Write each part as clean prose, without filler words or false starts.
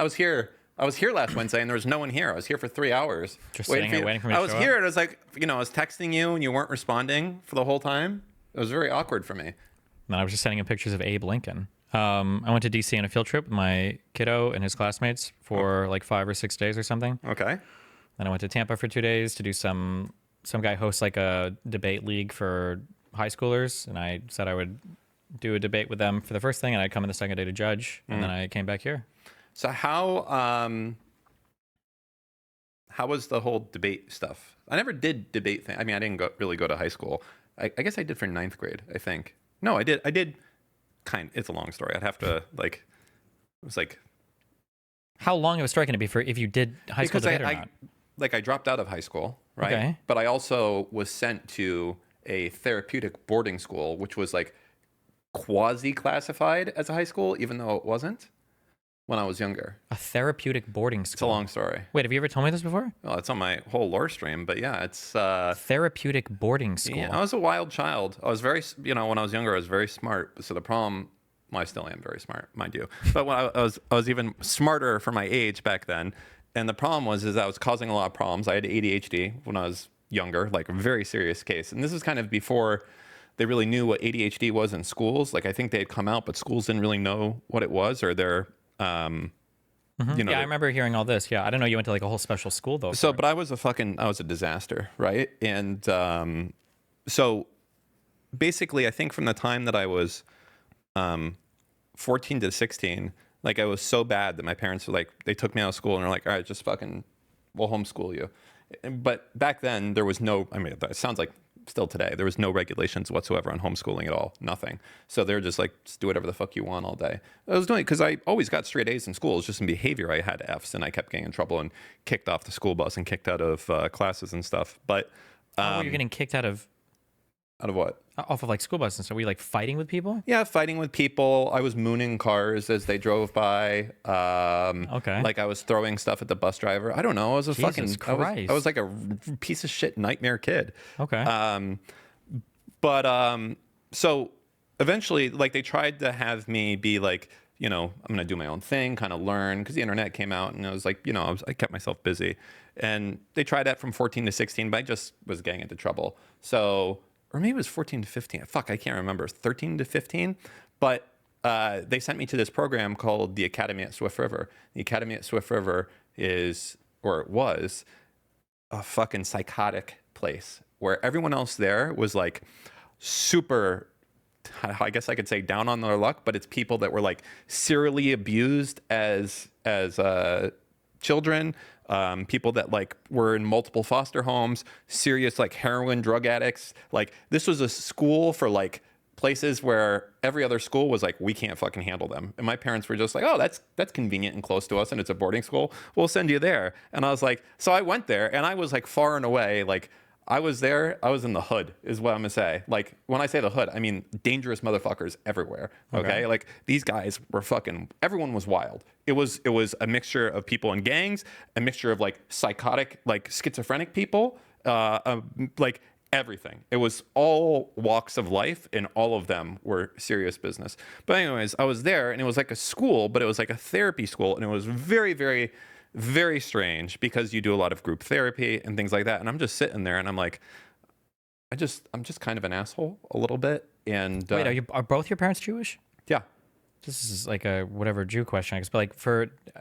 I was here last Wednesday and there was no one here. I was here for 3 hours. Just sitting here waiting for me to I was show here up? and it was like, I was texting you and you weren't responding for the whole time. It was very awkward for me. And I was just sending him pictures of Abe Lincoln. I went to DC on a field trip with my kiddo and his classmates for like 5 or 6 days or something. Okay. Then I went to Tampa for 2 days to do some guy hosts like a debate league for high schoolers, and I said I would do a debate with them for the first thing, and I'd come in the second day to judge, and then I came back here. So how was the whole debate stuff? I never did debate thing. I mean, I didn't really go to high school. I guess I did for 9th grade, I think. No, I did it's a long story. I'd have to it was like, How long of a story can it be for if you did high school debate or not? I dropped out of high school, right? Okay. But I also was sent to a therapeutic boarding school, which was like quasi-classified as a high school, even though it wasn't when I was younger. A therapeutic boarding school. It's a long story. Wait, have you ever told me this before? Well, it's on my whole lore stream, but yeah, it's... Therapeutic boarding school. Yeah, I was a wild child. I was very, when I was younger, I was very smart. So the problem, well, I still am very smart, mind you. But when I was even smarter for my age back then. And the problem was I was causing a lot of problems. I had ADHD when I was younger, like a very serious case. And this is kind of before they really knew what ADHD was in schools. Like I think they had come out, but schools didn't really know what it was, or their, yeah, I remember hearing all this. Yeah, I don't know you went to like a whole special school though. So, but I was a disaster, right? And so basically, I think from the time that I was 14 to 16, like I was so bad that my parents were like, they took me out of school and they're like, all right, just we'll homeschool you. But back then there was no, I mean, it sounds like still today, there was no regulations whatsoever on homeschooling at all, nothing. So they're just like, just do whatever the fuck you want all day. I was doing it because I always got straight A's in school. It was just in behavior. I had F's and I kept getting in trouble and kicked off the school bus and kicked out of classes and stuff. But you're getting kicked out of what? Off of like school buses. So were you like fighting with people? Yeah, fighting with people. I was mooning cars as they drove by. Okay. Like I was throwing stuff at the bus driver. I don't know. I was a Jesus Christ. I was like a piece of shit nightmare kid. Okay. So eventually, like they tried to have me be like, I'm gonna do my own thing, kind of learn, because the internet came out, and I was like, I kept myself busy, and they tried that from 14 to 16, but I just was getting into trouble. So. Or maybe it was 14 to 15. Fuck, I can't remember. 13 to 15. But they sent me to this program called the Academy at Swift River. The Academy at Swift River was a fucking psychotic place where everyone else there was like super, I guess I could say down on their luck, but it's people that were like serially abused as children. People that like were in multiple foster homes, serious like heroin drug addicts. Like this was a school for like places where every other school was like, we can't fucking handle them. And my parents were just like, oh, that's convenient and close to us, and it's a boarding school. We'll send you there. And I was like, so I went there, and I was like far and away, like I was there. I was in the hood, is what I'm gonna say. Like when I say the hood, I mean dangerous motherfuckers everywhere. Okay, like these guys were fucking. Everyone was wild. It was a mixture of people in gangs, a mixture of like psychotic, like schizophrenic people, like everything. It was all walks of life, and all of them were serious business. But anyways, I was there, and it was like a school, but it was like a therapy school, and it was very, very, very strange because you do a lot of group therapy and things like that. And I'm just sitting there, and I'm like, I'm just kind of an asshole a little bit. And wait, are both your parents Jewish? Yeah. This is like a whatever Jew question, I guess. But like,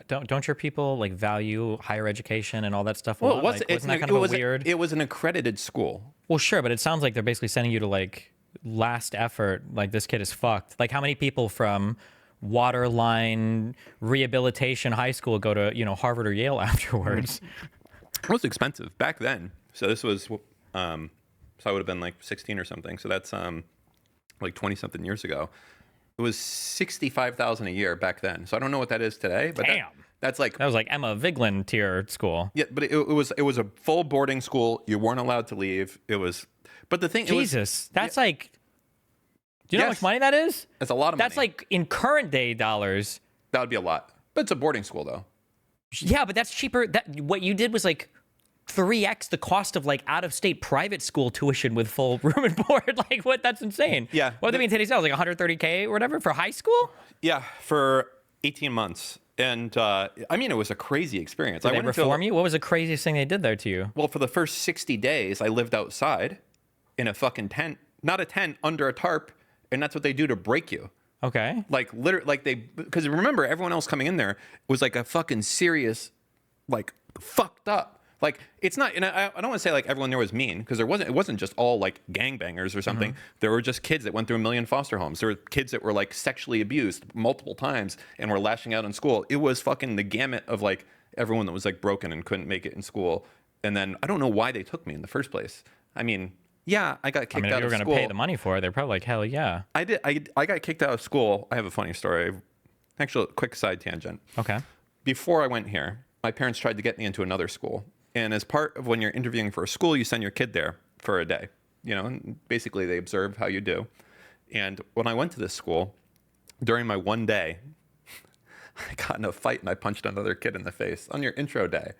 don't your people like value higher education and all that stuff? Well, wasn't that kind of weird? It was an accredited school. Well, sure, but it sounds like they're basically sending you to like last effort. Like this kid is fucked. Like how many people from Waterline Rehabilitation High School go to Harvard or Yale afterwards? It was expensive back then. So this was, so I would have been like 16 or something. So that's like 20 something years ago. It was $65,000 a year back then. So I don't know what that is today. But damn, that was like Emma Vigeland tier school. Yeah, but it was a full boarding school. You weren't allowed to leave. It was, but the thing, that's like. Do you know how much money that is? It's a lot of money. That's like in current day dollars. That would be a lot. But it's a boarding school though. Yeah, but that's cheaper. What you did was like 3x the cost of like out-of-state private school tuition with full room and board. Like what? That's insane. Yeah. What do they mean today's sales? Like $130K or whatever for high school? Yeah, for 18 months. And I mean, it was a crazy experience. Did I they went into reform you? What was the craziest thing they did there to you? Well, for the first 60 days, I lived outside in a fucking tent, not a tent, under a tarp, and that's what they do to break you. Okay. Like literally, like because remember, everyone else coming in there was like a fucking serious, like fucked up. Like it's not, and I don't want to say like everyone there was mean, because it wasn't just all like gangbangers or something. There were just kids that went through a million foster homes. There were kids that were like sexually abused multiple times and were lashing out in school. It was fucking the gamut of like everyone that was like broken and couldn't make it in school. And then I don't know why they took me in the first place. I mean, yeah, I got kicked I mean, if out you were of going school. to pay the money for it, they're probably like, hell yeah. I did. I got kicked out of school. I have a funny story. Actually, quick side tangent. Okay. Before I went here, my parents tried to get me into another school. And as part of when you're interviewing for a school, you send your kid there for a day. You know, and basically they observe how you do. And when I went to this school, during my one day, I got in a fight and I punched another kid in the face on your intro day.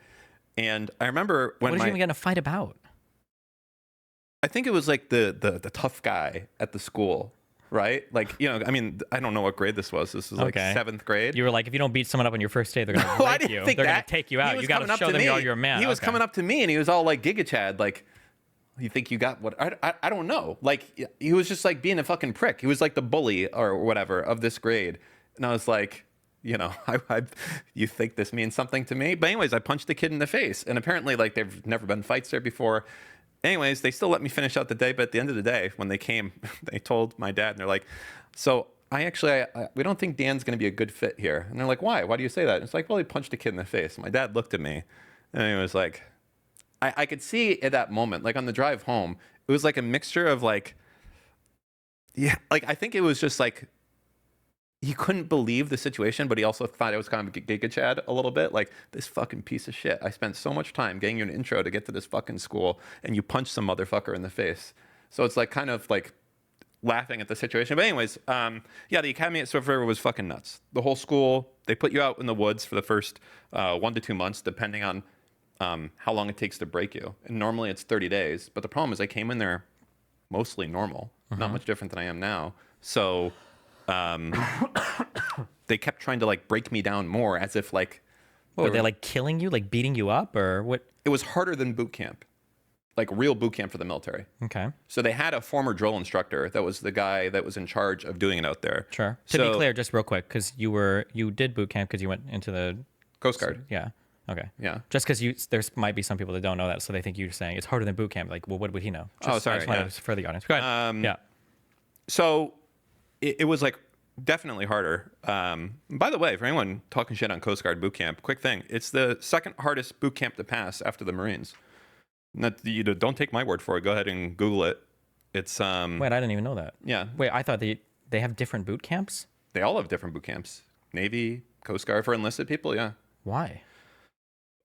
And I remember when What did you even get in a fight about? I think it was like the tough guy at the school, right? Like, you know, I mean, I don't know what grade this was. This was like Okay. 7th grade. You were like, if you don't beat someone up on your first day, they're going to No, I break didn't you. think They're going that. to take you He out. was You got coming to up show to them me. you're a man. He was Okay. coming up to me and he was all like Giga Chad, like, you think you got what? I don't know. Like, he was just like being a fucking prick. He was like the bully or whatever of this grade. And I was like, you know, you think this means something to me? But anyways, I punched the kid in the face. And apparently, like, there've never been fights there before. Anyways, they still let me finish out the day. But at the end of the day, when they came, they told my dad, and they're like, so we don't think Dan's going to be a good fit here. And they're like, why? Why do you say that? And it's like, well, he punched a kid in the face. My dad looked at me and he was like, I could see at that moment, like on the drive home, it was like a mixture of like, yeah, like I think it was just like, he couldn't believe the situation, but he also thought it was kind of Giga Chad a little bit. Like, this fucking piece of shit. I spent so much time getting you an intro to get to this fucking school, and you punch some motherfucker in the face. So it's like kind of like laughing at the situation. But anyways, yeah, the academy at Swift River was fucking nuts. The whole school, they put you out in the woods for the first 1 to 2 months, depending on how long it takes to break you. And normally it's 30 days. But the problem is I came in there mostly normal, not much different than I am now. So they kept trying to like break me down more, as if like, What, were they like killing you, like beating you up, or what? it was harder than boot camp, like real boot camp for the military. Okay. So they had a former drill instructor that was the guy that was in charge of doing it out there. Sure. To be clear, just real quick, because you did boot camp because you went into the Coast Guard. Yeah. Okay. Yeah. Just because there might be some people that don't know that, so they think you're saying it's harder than boot camp. Like, well, what would he know? Just, sorry, I just wanted yeah. to further the audience. Go ahead. Yeah. So it was like definitely harder. By the way, for anyone talking shit on Coast Guard boot camp, quick thing: it's the second hardest boot camp to pass after the Marines. Don't take my word for it. Go ahead and Google it. It's Wait, I didn't even know that. yeah. Wait, I thought they have different boot camps. They all have different boot camps. Navy, Coast Guard for enlisted people. Yeah. Why?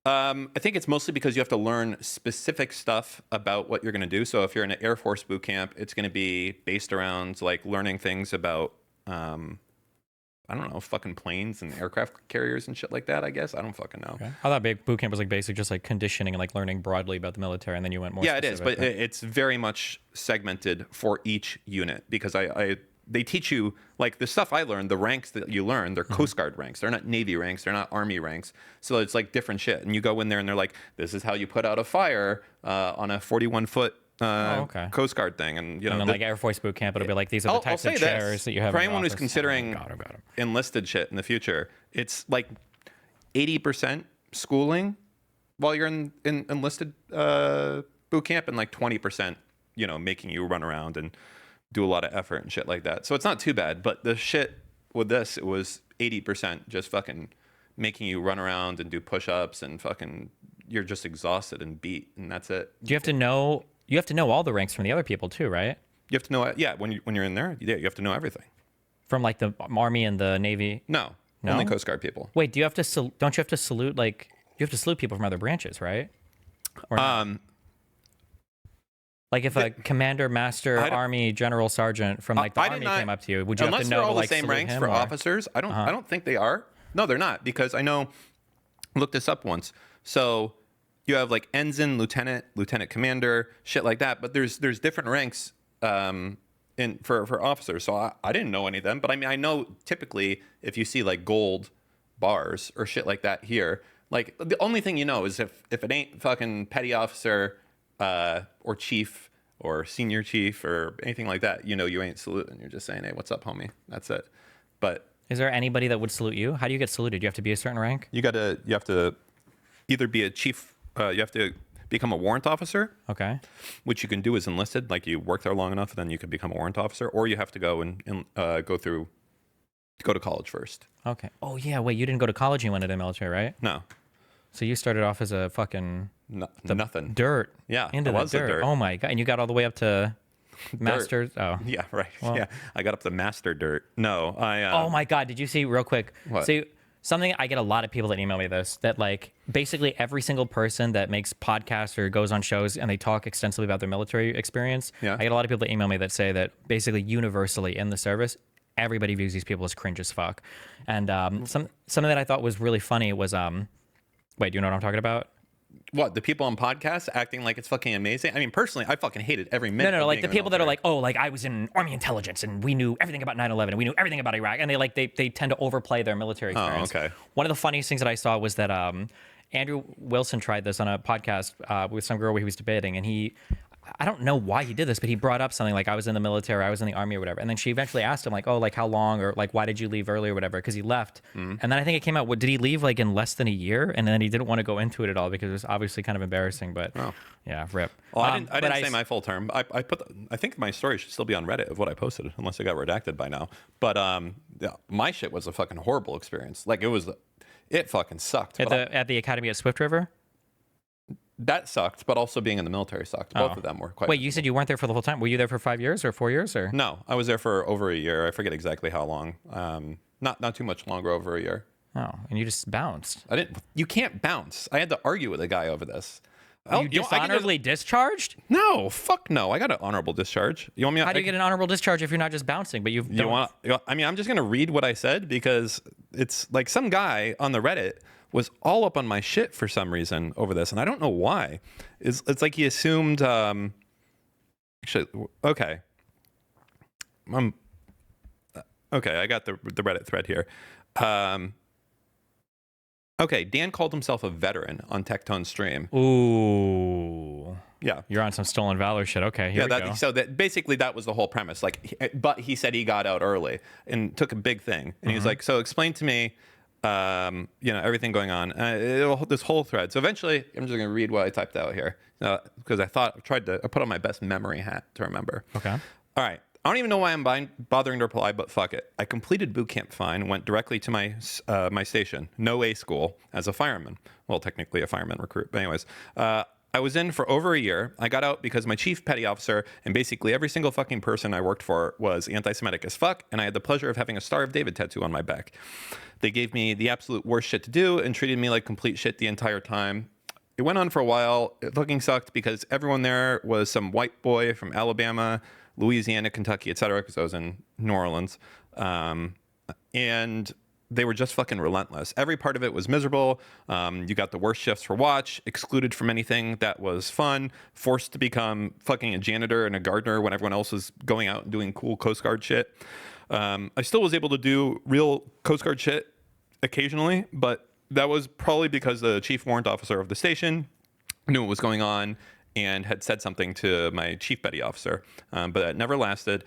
I think it's mostly because you have to learn specific stuff about what you're going to do. So if you're in an Air Force boot camp, it's going to be based around like learning things about, I don't know, fucking planes and aircraft carriers and shit like that, I guess. I don't fucking know. Okay. I thought boot camp was like basically just like conditioning and like learning broadly about the military, and then you went more. Yeah, it is, specific, but right? it's very much segmented for each unit, because they teach you like the stuff I learned, the ranks that you learn, they're Coast Guard ranks. They're not Navy ranks. They're not Army ranks. So it's like different shit. And you go in there and they're like, this is how you put out a fire on a 41-foot okay. Coast Guard thing. And, you know, And then like Air Force boot camp, it'll be like these are the types of say chairs this, that you have. for in your anyone who's office. considering Oh, got him. enlisted shit in the future, it's like 80% schooling while you're in enlisted boot camp, and like 20%, you know, making you run around and do a lot of effort and shit like that. So it's not too bad. But the shit with this, it was 80% just fucking making you run around and do push-ups, and fucking you're just exhausted and beat, and that's it. Do you have to know? You have to know all the ranks from the other people too, right? You have to know, yeah, when you're in there, you have to know everything. From like the Army and the Navy. No, No? only Coast Guard people. Wait, do you have to? Don't you have to salute like you have to salute people from other branches, right? Or not? Like if a commander, master, army, general, sergeant from like the army came up to you, would you have unless to know they're all to, like, the same salute ranks him, for or? officers? I don't think they are. No, they're not, because I know. Looked this up once. So you have like ensign, lieutenant, lieutenant commander, shit like that. But there's different ranks for officers. So I didn't know any of them, but I mean I know typically if you see like gold bars or shit like that here. Like the only thing you know is if it ain't fucking petty officer or chief or senior chief or anything like that, you know you ain't saluting. You're just saying, hey, what's up, homie? That's it. But Is there anybody that would salute you? How do you get saluted? Do you have to be a certain rank? you have to either be a chief, you have to become a warrant officer, Okay. which you can do as enlisted. Like you work there long enough, then you can become a warrant officer, or you have to go and go to college first. Okay. Oh yeah. Wait, you didn't go to college. You went into the military, right? No, So you started off as a fucking nothing. dirt. Yeah, Into I the was the dirt. dirt. Oh my god! And you got all the way up to masters. Oh. Yeah, right. Well. Yeah, I got up to master dirt. No, I. Oh my god! Did you see real quick? What? See something. I get a lot of people that email me this. That like basically every single person that makes podcasts or goes on shows and they talk extensively about their military experience. Yeah. I get a lot of people that email me that say that basically universally in the service, everybody views these people as cringe as fuck. And something that I thought was really funny was wait, do you know what I'm talking about? What, the people on podcasts acting like it's fucking amazing? I mean, personally, I fucking hated every minute. No, of like being the in the people that are military. like, oh, like I was in Army intelligence and we knew everything about 9/11 and we knew everything about Iraq, and they tend to overplay their military experience. okay. One of the funniest things that I saw was that Andrew Wilson tried this on a podcast with some girl where he was debating, and I don't know why he did this, but he brought up something like I was in the military, I was in the army or whatever. And then she eventually asked him like, oh, like how long or like why did you leave early or whatever? Because he left. And then I think it came out, what, did he leave like in less than a year? And then he didn't want to go into it at all because it was obviously kind of embarrassing. But yeah, rip. Well, I didn't but say my full term. I think my story should still be on Reddit of what I posted, unless it got redacted by now. But yeah, my shit was a fucking horrible experience. Like it fucking sucked. At the academy at Swift River. That sucked, but also being in the military sucked. Both of them were quite. Wait, you said you weren't there for the whole time. Were you there for 5 years or 4 years or? No, I was there for over a year. I forget exactly how long. Not too much longer, over a year. Oh, and you just bounced. I didn't. You can't bounce. I had to argue with a guy over this. You dishonorably discharged? No, fuck no. I got an honorable discharge. You want me? How do you get an honorable discharge if you're not just bouncing? But You want? I mean, I'm just gonna read what I said because it's like some guy on the Reddit was all up on my shit for some reason over this, and I don't know why. It's like he assumed. Actually, okay. Okay, I got the Reddit thread here. Okay, Dan called himself a veteran on Tectone's stream. Ooh. Yeah. You're on some stolen valor shit. Okay, here we go. So that basically that was the whole premise. Like, but he said he got out early and took a big thing, and he was like, "So explain to me, everything going on." This whole thread. So eventually, I'm just gonna read what I typed out here because I put on my best memory hat to remember. Okay. All right. I don't even know why I'm bothering to reply, but fuck it. I completed boot camp fine, went directly to my station, no A school, as a fireman. Well, technically a fireman recruit, but anyways. I was in for over a year. I got out because my chief petty officer and basically every single fucking person I worked for was anti-Semitic as fuck, and I had the pleasure of having a Star of David tattoo on my back. They gave me the absolute worst shit to do and treated me like complete shit the entire time. It went on for a while. It fucking sucked because everyone there was some white boy from Alabama, Louisiana, Kentucky, etc., because I was in New Orleans. And they were just fucking relentless. Every part of it was miserable. You got the worst shifts for watch, excluded from anything that was fun, forced to become fucking a janitor and a gardener when everyone else was going out and doing cool Coast Guard shit. I still was able to do real Coast Guard shit occasionally, but that was probably because the chief warrant officer of the station knew what was going on and had said something to my chief petty officer, but that never lasted.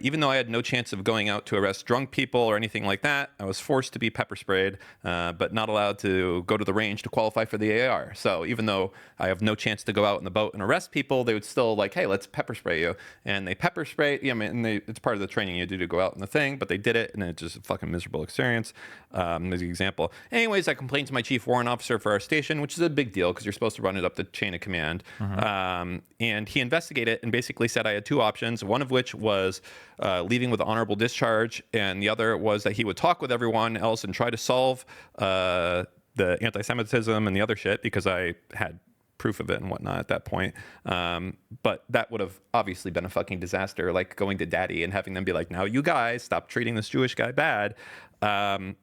Even though I had no chance of going out to arrest drunk people or anything like that, I was forced to be pepper sprayed, but not allowed to go to the range to qualify for the AR. So even though I have no chance to go out in the boat and arrest people, they would still like, hey, let's pepper spray you. And they pepper spray, it's part of the training you do to go out in the thing, but they did it, and it's just a fucking miserable experience. As an example. Anyways, I complained to my chief warrant officer for our station, which is a big deal because you're supposed to run it up the chain of command. And he investigated and basically said I had two options, one of which was leaving with honorable discharge, and the other was that he would talk with everyone else and try to solve the anti-Semitism and the other shit because I had proof of it and whatnot at that point. But that would have obviously been a fucking disaster, like going to daddy and having them be like, now you guys stop treating this Jewish guy bad.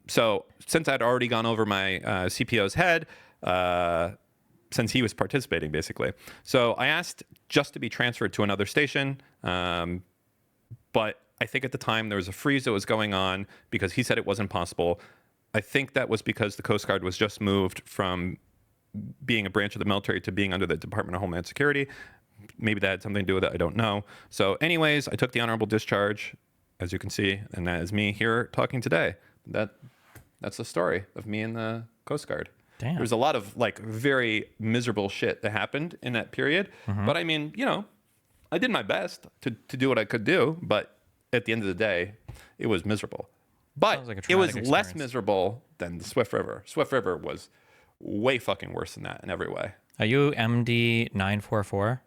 So since I'd already gone over my CPO's head, since he was participating basically. So I asked just to be transferred to another station. But I think at the time there was a freeze that was going on because he said it wasn't possible. I think that was because the Coast Guard was just moved from being a branch of the military to being under the Department of Homeland Security. Maybe that had something to do with it. I don't know. So anyways, I took the honorable discharge, as you can see, and that is me here talking today. That's the story of me and the Coast Guard. Damn. There's a lot of like very miserable shit that happened in that period. But I mean, you know, I did my best to do what I could do. But at the end of the day, it was miserable. But Like it was experience. less miserable than the Swift River. Swift River was way fucking worse than that in every way. Are you MD 944?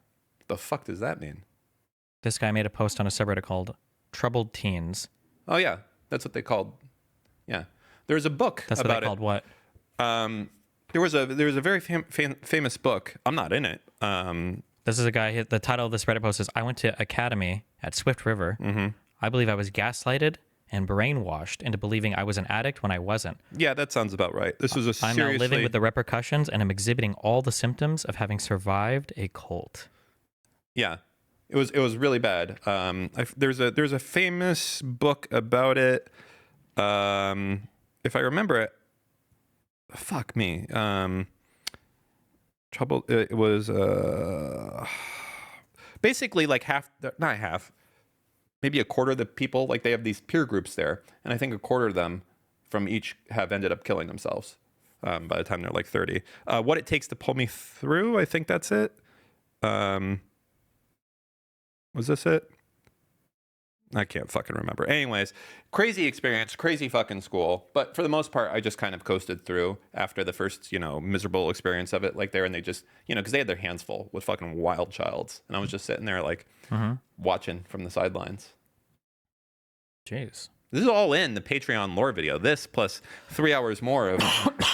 The fuck does that mean? This guy made a post on a subreddit called Troubled Teens. Oh yeah, that's what they called. Yeah, there's a book That's what about they called what? There was a very famous book. I'm not in it. This is a guy, the title of this Reddit post is, I went to academy at Swift River. I believe I was gaslighted and brainwashed into believing I was an addict when I wasn't. Yeah, that sounds about right. This was a I'm now living with the repercussions and am exhibiting all the symptoms of having survived a cult. Yeah, it was really bad. There's a famous book about it. If I remember it, fuck me. Trouble. It was basically like not half, maybe a quarter of the people. Like they have these peer groups there, and I think a quarter of them from each have ended up killing themselves by the time they're like 30. What It Takes to Pull Me Through. I think that's it. Was this it? I can't fucking remember. Anyways, crazy experience, crazy fucking school. But for the most part, I just kind of coasted through after the first, miserable experience of it. Like there, and they just, because they had their hands full with fucking wild childs. And I was just sitting there like watching from the sidelines. Jeez. This is all in the Patreon lore video. This plus 3 hours more of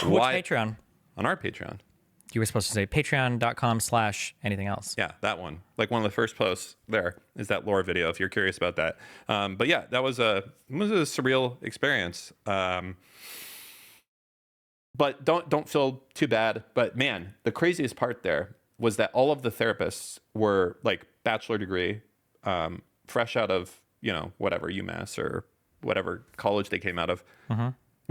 Which Patreon? On our Patreon. You were supposed to say patreon.com/anything else. Yeah, that one. Like one of the first posts there is that lore video if you're curious about that. But yeah, that was a surreal experience. But don't feel too bad. But man, the craziest part there was that all of the therapists were like bachelor degree, fresh out of, whatever, UMass or whatever college they came out of.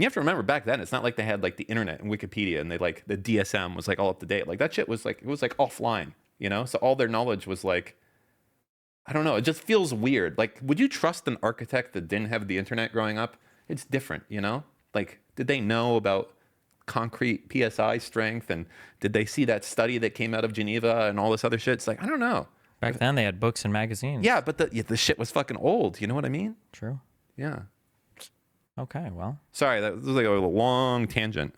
You have to remember back then, it's not like they had like the internet and Wikipedia and they like the DSM was like all up to date. Like that shit was like, it was like offline, So all their knowledge was like, I don't know. It just feels weird. Like, would you trust an architect that didn't have the internet growing up? It's different, Like, did they know about concrete PSI strength? And did they see that study that came out of Geneva and all this other shit? It's like, I don't know. Back then they had books and magazines. Yeah, but the shit was fucking old. You know what I mean? True. Yeah. Okay, well. Sorry, that was like a long tangent.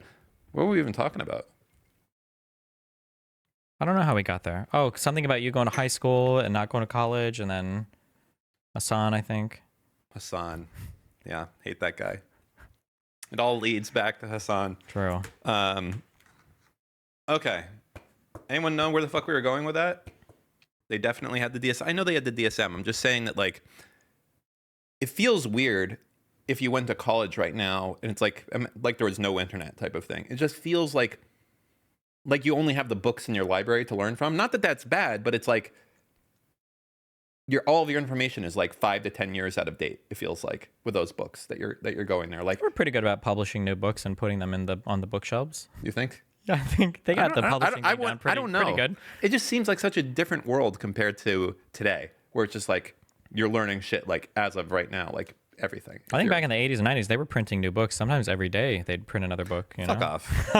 What were we even talking about? I don't know how we got there. Oh, something about you going to high school and not going to college, and then Hassan, I think. Hassan. Yeah, hate that guy. It all leads back to Hassan. True. Okay. Anyone know where the fuck we were going with that? They definitely had the DSM. I know they had the DSM. I'm just saying that, like, it feels weird if you went to college right now and it's like there was no internet type of thing. It just feels like you only have the books in your library to learn from. Not that that's bad, but it's like all of your information is like 5 to 10 years out of date. It feels like with those books that you're going there. Like we're pretty good about publishing new books and putting them on the bookshelves. You think? Yeah, I think they got the publishing down pretty, I don't know. Pretty good. It just seems like such a different world compared to today, where it's just like you're learning shit like as of right now, like everything. I think back in the 80s and 90s, they were printing new books. Sometimes every day they'd print another book. Fuck off.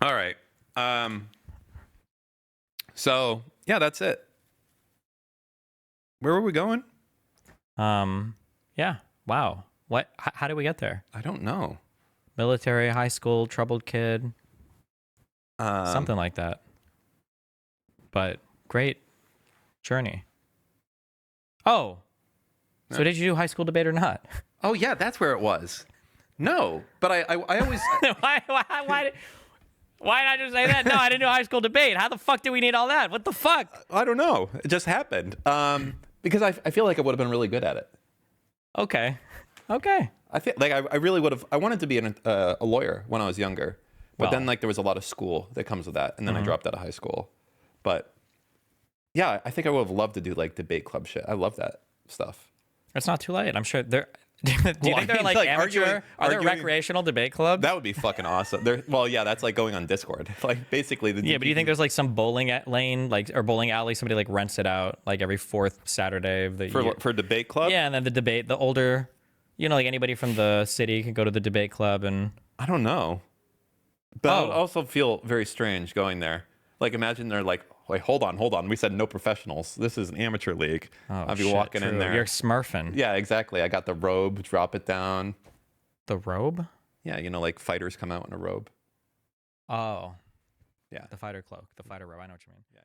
All right. So yeah, that's it. Where were we going? Yeah. Wow. What? How did we get there? I don't know. Military, high school, troubled kid, something like that. But great journey. Oh, so did you do high school debate or not? Oh yeah, that's where it was. No, but I always. Why did I just say that? No, I didn't do high school debate. How the fuck do we need all that? What the fuck? I don't know. It just happened. Because I feel like I would have been really good at it. Okay. I feel like I really would have. I wanted to be a lawyer when I was younger, but then like there was a lot of school that comes with that, and then I dropped out of high school. But yeah, I think I would have loved to do like debate club shit. I love that stuff. It's not too late. I'm sure they're. Do you Well, I think they're mean, like like, amateur? Are there arguing- recreational debate clubs? That would be fucking awesome. Well, yeah, that's like going on Discord. Like basically the Yeah, but do you think there's like some bowling lane, like or bowling alley, somebody like rents it out like every fourth Saturday of the year? for debate club? Yeah, and then the older, like anybody from the city can go to the debate club and. I don't know. But I Oh. also feel very strange going there. Like imagine they're like, wait, hold on. We said no professionals. This is an amateur league. Oh, I'll be shit, walking in true. there. You're smurfing. Yeah, exactly. I got the robe, drop it down. The robe? Yeah, like fighters come out in a robe. Oh. Yeah. The fighter cloak, the fighter robe. I know what you mean. Yeah.